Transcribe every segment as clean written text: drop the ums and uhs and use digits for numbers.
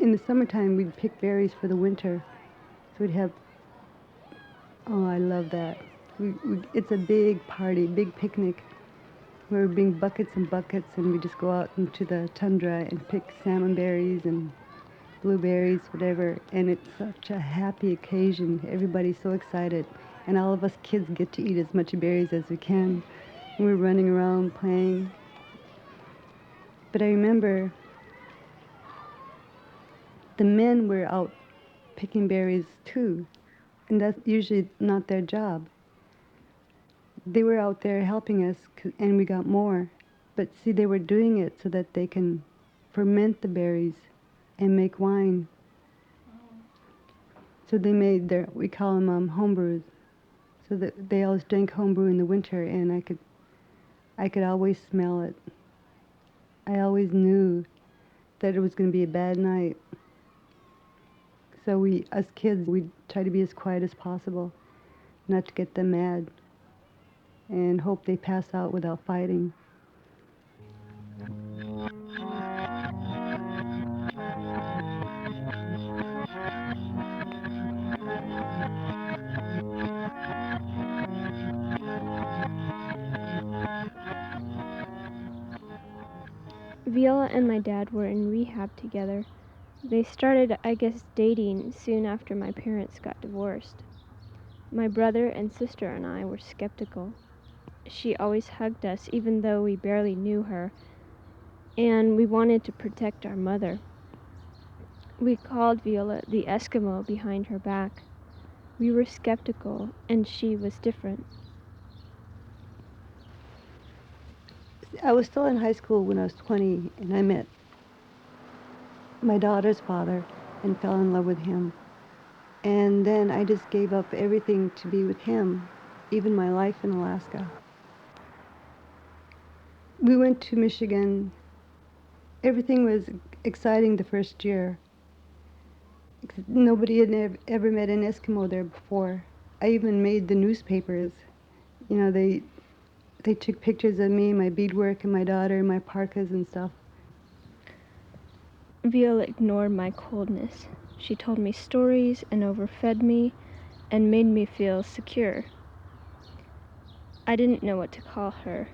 in the summertime, we'd pick berries for the winter. So we'd have, oh, I love that. It's a big party, big picnic. We would bring buckets and buckets, and we just go out into the tundra and pick salmon berries and blueberries, whatever. And it's such a happy occasion. Everybody's so excited. And all of us kids get to eat as much berries as we can. And we're running around playing. But I remember the men were out picking berries too. And that's usually not their job. They were out there helping us, and we got more. But see, they were doing it so that they can ferment the berries and make wine. So they made their, we call them homebrews. So that they always drank homebrew in the winter, and I could always smell it. I always knew that it was going to be a bad night. So we, as kids, we try to be as quiet as possible, not to get them mad, and hope they pass out without fighting. Vyola and my dad were in rehab together. They started, I guess, dating soon after my parents got divorced. My brother and sister and I were skeptical. She always hugged us even though we barely knew her, and we wanted to protect our mother. We called Vyola the Eskimo behind her back. We were skeptical, and she was different. I was still in high school when I was 20, and I met my daughter's father and fell in love with him. And then I just gave up everything to be with him, even my life in Alaska. We went to Michigan. Everything was exciting the first year. Nobody had ever met an Eskimo there before. I even made the newspapers. You know, they took pictures of me, my beadwork, and my daughter, and my parkas and stuff. Viola ignored my coldness. She told me stories and overfed me and made me feel secure. I didn't know what to call her.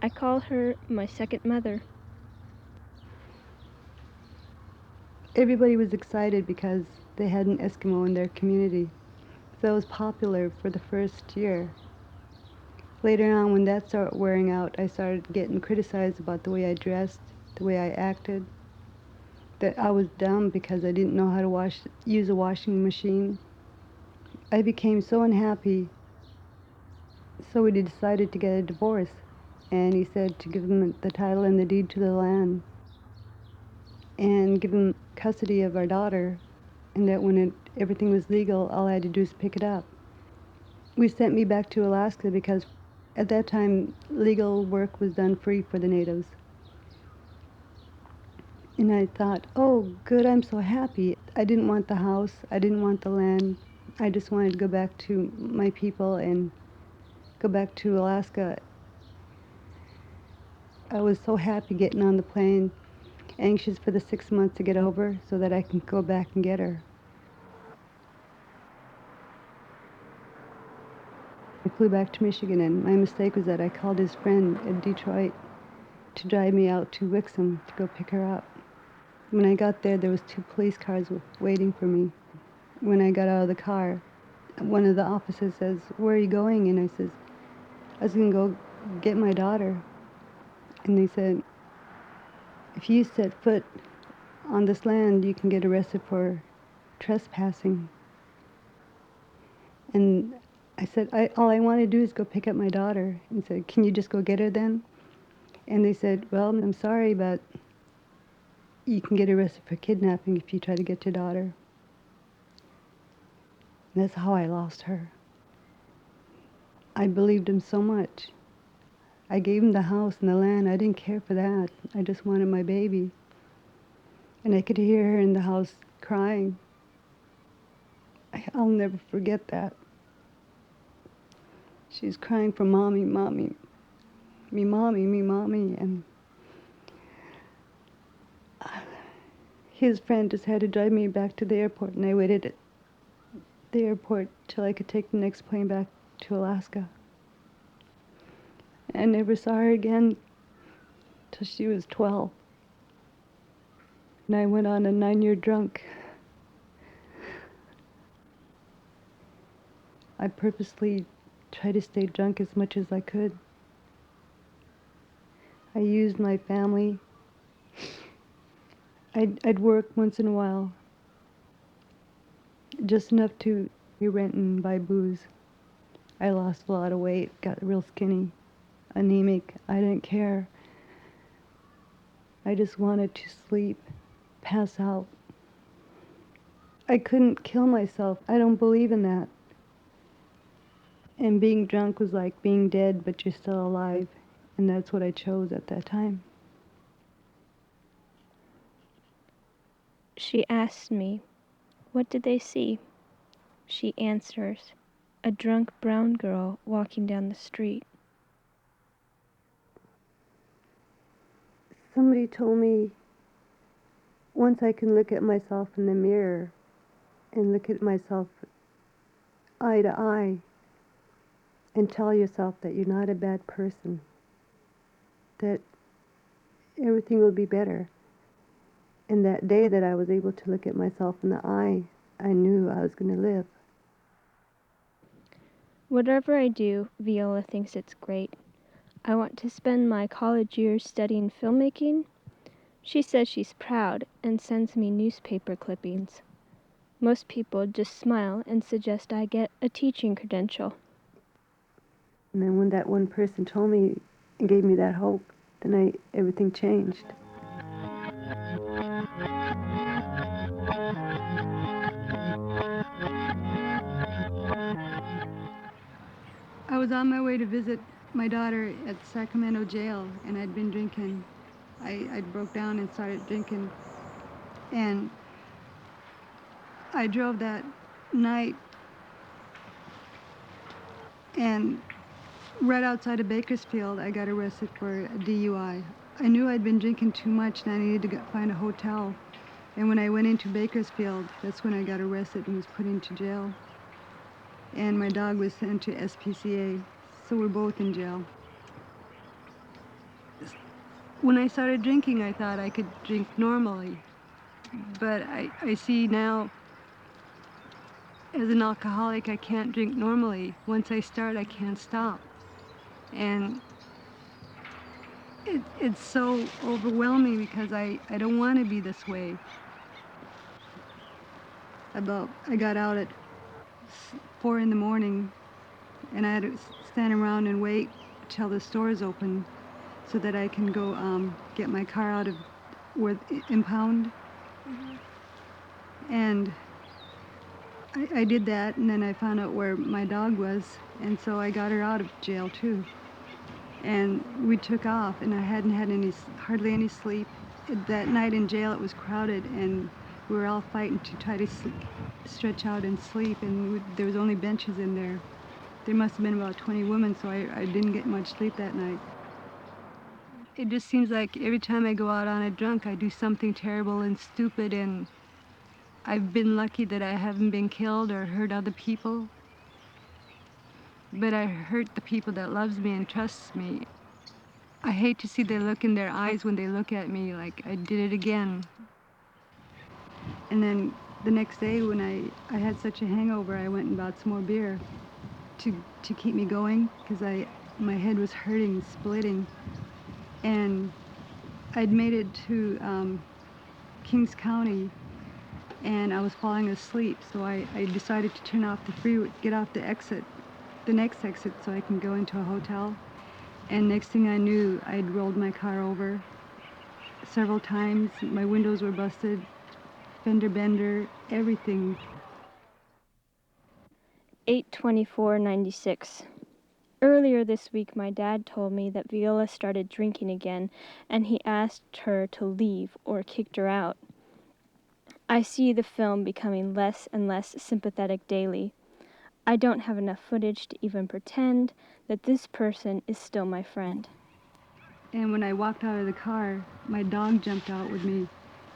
I called her my second mother. Everybody was excited because they had an Eskimo in their community. So it was popular for the first year. Later on, when that started wearing out, I started getting criticized about the way I dressed, the way I acted, that I was dumb because I didn't know how to use a washing machine. I became so unhappy, so we decided to get a divorce. And he said to give him the title and the deed to the land and give him custody of our daughter, and that when everything was legal, all I had to do was pick it up. We sent me back to Alaska because at that time, legal work was done free for the natives. And I thought, oh, good, I'm so happy. I didn't want the house. I didn't want the land. I just wanted to go back to my people and go back to Alaska. I was so happy getting on the plane, anxious for the 6 months to get over so that I can go back and get her. I flew back to Michigan, and my mistake was that I called his friend in Detroit to drive me out to Wixom to go pick her up. When I got there, there was 2 police cars waiting for me. When I got out of the car, one of the officers says, "Where are you going?" And I says, "I was going to go get my daughter." And they said, "If you set foot on this land, you can get arrested for trespassing." And I said, all I want to do is go pick up my daughter. And said, "Can you just go get her then?" And they said, "Well, I'm sorry, but you can get arrested for kidnapping if you try to get your daughter." And that's how I lost her. I believed him so much. I gave him the house and the land. I didn't care for that. I just wanted my baby. And I could hear her in the house crying. I'll never forget that. She's crying for mommy, mommy, me mommy, and his friend just had to drive me back to the airport, and I waited at the airport till I could take the next plane back to Alaska. I never saw her again till she was 12. And I went on a 9-year drunk. I purposely tried to stay drunk as much as I could. I used my family. I'd work once in a while, just enough to pay rent and buy booze. I lost a lot of weight, got real skinny, anemic. I didn't care. I just wanted to sleep, pass out. I couldn't kill myself. I don't believe in that. And being drunk was like being dead, but you're still alive. And that's what I chose at that time. She asks me, "What did they see?" She answers, "A drunk brown girl walking down the street." Somebody told me once I can look at myself in the mirror and look at myself eye to eye and tell yourself that you're not a bad person, that everything will be better. And that day that I was able to look at myself in the eye, I knew I was going to live. Whatever I do, Vyola thinks it's great. I want to spend my college years studying filmmaking. She says she's proud and sends me newspaper clippings. Most people just smile and suggest I get a teaching credential. And then when that one person told me and gave me that hope, then everything changed. I was on my way to visit my daughter at Sacramento jail, and I'd been drinking. I broke down and started drinking. And I drove that night, and right outside of Bakersfield, I got arrested for a DUI. I knew I'd been drinking too much and I needed to find a hotel. And when I went into Bakersfield, that's when I got arrested and was put into jail. And my dog was sent to SPCA, so we're both in jail. When I started drinking, I thought I could drink normally. But I see now, as an alcoholic, I can't drink normally. Once I start, I can't stop. And it's so overwhelming because I don't want to be this way. I got out at 4 in the morning, and I had to stand around and wait till the stores open so that I can go get my car out of where impound. And I did that, and then I found out where my dog was, and so I got her out of jail too. And we took off, and I hadn't had hardly any sleep. That night in jail, it was crowded, and we were all fighting to try to stretch out and sleep, and there was only benches in there. There must have been about 20 women, so I didn't get much sleep that night. It just seems like every time I go out on a drunk, I do something terrible and stupid, and I've been lucky that I haven't been killed or hurt other people. But I hurt the people that loves me and trusts me. I hate to see the look in their eyes when they look at me like I did it again. And then the next day when I had such a hangover, I went and bought some more beer to keep me going because my head was hurting, splitting. And I'd made it to Kings County, and I was falling asleep, so I decided to turn off the freeway, get off the next exit, so I can go into a hotel. And next thing I knew, I'd rolled my car over several times. My windows were busted, fender bender, everything. 8/24/96. Earlier this week, my dad told me that Vyola started drinking again, and he asked her to leave or kicked her out. I see the film becoming less and less sympathetic daily. I don't have enough footage to even pretend that this person is still my friend. And when I walked out of the car, my dog jumped out with me.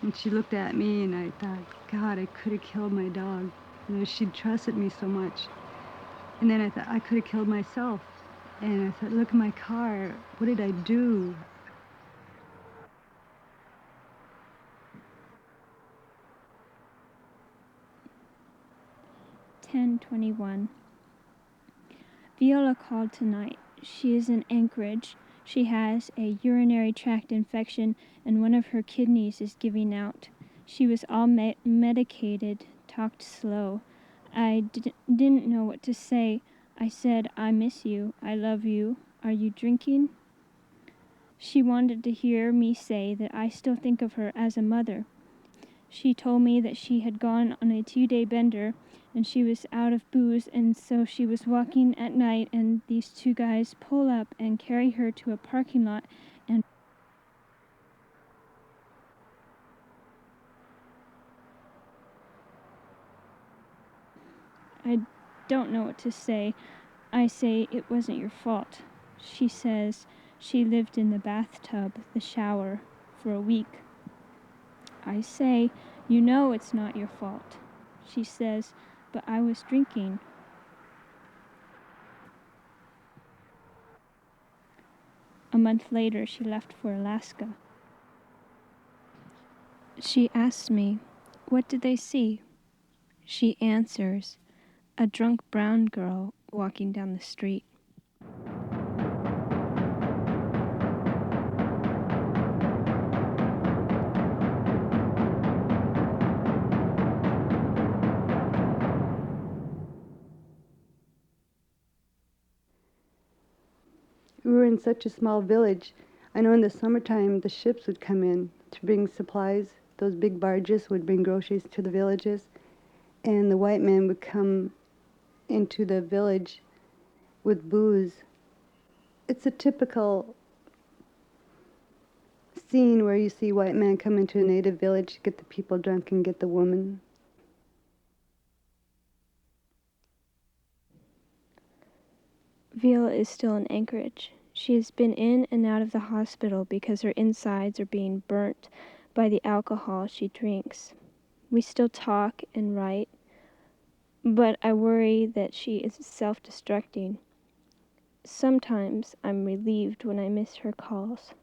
And she looked at me, and I thought, God, I could have killed my dog. She'd trusted me so much. And then I thought, I could have killed myself. And I thought, look at my car. What did I do? 10:21. Vyola called tonight. She is in Anchorage. She has a urinary tract infection and one of her kidneys is giving out. She was all medicated, talked slow. I didn't know what to say. I said, I miss you. I love you. Are you drinking? She wanted to hear me say that I still think of her as a mother. She told me that she had gone on a 2-day bender and she was out of booze, and so she was walking at night and these two guys pull up and carry her to a parking lot, and I don't know what to say. I say it wasn't your fault. She says she lived in the bathtub, the shower, for a week. I say, you know it's not your fault. She says, but I was drinking. A month later, she left for Alaska. She asks me, what did they see? She answers, a drunk brown girl walking down the street. We were in such a small village. I know in the summertime the ships would come in to bring supplies. Those big barges would bring groceries to the villages. And the white men would come into the village with booze. It's a typical scene where you see white men come into a native village, get the people drunk and get the woman. Vyola is still in Anchorage. She has been in and out of the hospital because her insides are being burnt by the alcohol she drinks. We still talk and write, but I worry that she is self-destructing. Sometimes I'm relieved when I miss her calls.